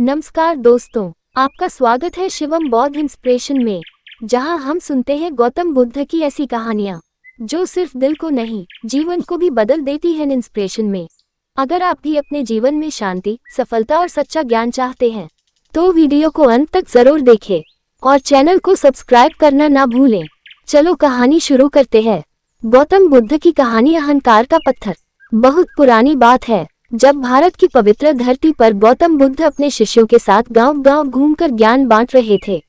नमस्कार दोस्तों, आपका स्वागत है शिवम बौद्ध इंस्पिरेशन में, जहां हम सुनते हैं गौतम बुद्ध की ऐसी कहानियां जो सिर्फ दिल को नहीं, जीवन को भी बदल देती हैं। इंस्पिरेशन में अगर आप भी अपने जीवन में शांति, सफलता और सच्चा ज्ञान चाहते हैं तो वीडियो को अंत तक जरूर देखें और चैनल को सब्सक्राइब करना ना भूलें। चलो कहानी शुरू करते हैं। गौतम बुद्ध की कहानी अहंकार का पत्थर। बहुत पुरानी बात है, जब भारत की पवित्र धरती पर गौतम बुद्ध अपने शिष्यों के साथ गांव-गांव घूमकर ज्ञान बांट रहे थे।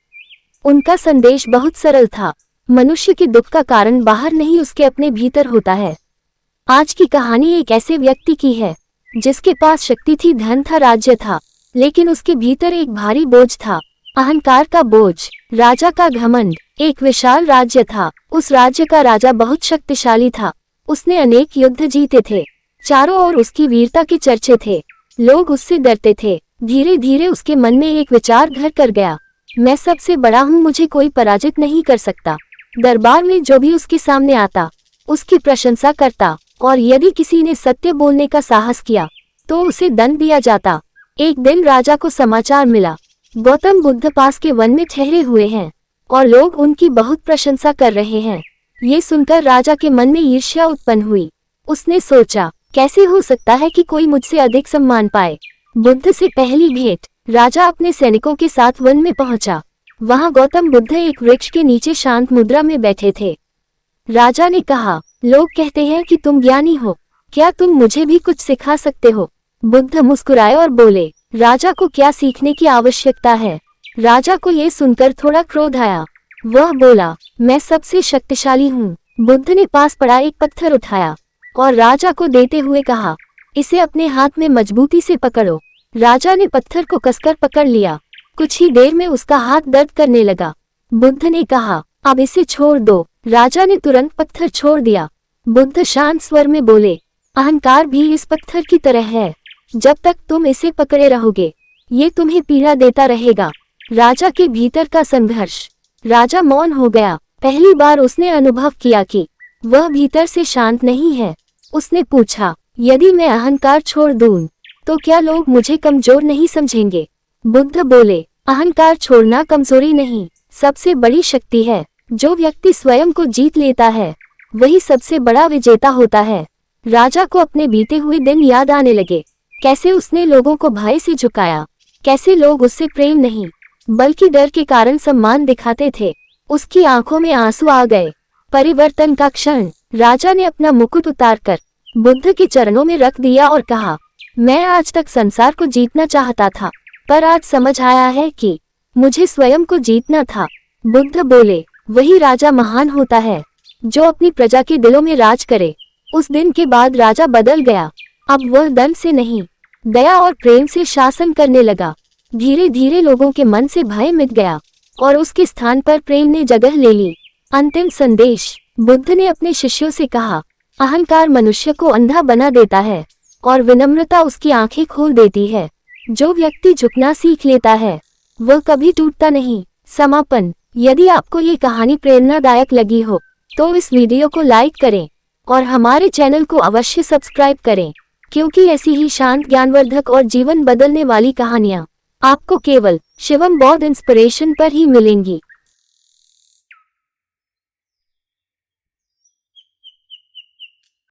उनका संदेश बहुत सरल था, मनुष्य के दुख का कारण बाहर नहीं उसके अपने भीतर होता है। आज की कहानी एक ऐसे व्यक्ति की है जिसके पास शक्ति थी, धन था, राज्य था, लेकिन उसके भीतर एक भारी बोझ था, अहंकार का बोझ, राजा का घमंड। एक विशाल राज्य था, उस राज्य का राजा बहुत शक्तिशाली था, उसने अनेक युद्ध जीते थे, चारों ओर उसकी वीरता के चर्चे थे, लोग उससे डरते थे। धीरे धीरे उसके मन में एक विचार घर कर गया, मैं सबसे बड़ा हूँ, मुझे कोई पराजित नहीं कर सकता। दरबार में जो भी उसके सामने आता उसकी प्रशंसा करता, और यदि किसी ने सत्य बोलने का साहस किया तो उसे दंड दिया जाता। एक दिन राजा को समाचार मिला, गौतम बुद्ध पास के वन में ठहरे हुए हैं और लोग उनकी बहुत प्रशंसा कर रहे हैं। ये सुनकर राजा के मन में ईर्ष्या उत्पन्न हुई। उसने सोचा, कैसे हो सकता है कि कोई मुझसे अधिक सम्मान पाए। बुद्ध से पहली भेंट। राजा अपने सैनिकों के साथ वन में पहुंचा। वहां गौतम बुद्ध एक वृक्ष के नीचे शांत मुद्रा में बैठे थे। राजा ने कहा, लोग कहते हैं कि तुम ज्ञानी हो, क्या तुम मुझे भी कुछ सिखा सकते हो? बुद्ध मुस्कुराए और बोले, राजा को क्या सीखने की आवश्यकता है? राजा को ये सुनकर थोड़ा क्रोध आया। वह बोला, मैं सबसे शक्तिशाली हूँ। बुद्ध ने पास पड़ा एक पत्थर उठाया और राजा को देते हुए कहा, इसे अपने हाथ में मजबूती से पकड़ो। राजा ने पत्थर को कसकर पकड़ लिया। कुछ ही देर में उसका हाथ दर्द करने लगा। बुद्ध ने कहा, अब इसे छोड़ दो। राजा ने तुरंत पत्थर छोड़ दिया। बुद्ध शांत स्वर में बोले, अहंकार भी इस पत्थर की तरह है, जब तक तुम इसे पकड़े रहोगे ये तुम्हें पीड़ा देता रहेगा। राजा के भीतर का संघर्ष। राजा मौन हो गया। पहली बार उसने अनुभव किया कि वह भीतर से शांत नहीं है। उसने पूछा, यदि मैं अहंकार छोड़ दूं तो क्या लोग मुझे कमजोर नहीं समझेंगे? बुद्ध बोले, अहंकार छोड़ना कमजोरी नहीं, सबसे बड़ी शक्ति है। जो व्यक्ति स्वयं को जीत लेता है वही सबसे बड़ा विजेता होता है। राजा को अपने बीते हुए दिन याद आने लगे, कैसे उसने लोगों को भय से झुकाया, कैसे लोग उससे प्रेम नहीं बल्कि डर के कारण सम्मान दिखाते थे। उसकी आंखों में आंसू आ गए। परिवर्तन का क्षण। राजा ने अपना मुकुट उतारकर बुद्ध के चरणों में रख दिया और कहा, मैं आज तक संसार को जीतना चाहता था, पर आज समझ आया है कि मुझे स्वयं को जीतना था। बुद्ध बोले, वही राजा महान होता है जो अपनी प्रजा के दिलों में राज करे। उस दिन के बाद राजा बदल गया। अब वह दंड से नहीं, दया और प्रेम से शासन करने लगा। धीरे धीरे लोगों के मन से भय मिट गया और उसके स्थान पर प्रेम ने जगह ले ली। अंतिम संदेश। बुद्ध ने अपने शिष्यों से कहा, अहंकार मनुष्य को अंधा बना देता है और विनम्रता उसकी आंखें खोल देती है। जो व्यक्ति झुकना सीख लेता है वह कभी टूटता नहीं। समापन। यदि आपको ये कहानी प्रेरणादायक लगी हो तो इस वीडियो को लाइक करें और हमारे चैनल को अवश्य सब्सक्राइब करें, क्योंकि ऐसी ही शांत, ज्ञानवर्धक और जीवन बदलने वाली कहानियाँ आपको केवल शिवम बौद्ध इंस्पिरेशन पर ही मिलेंगी।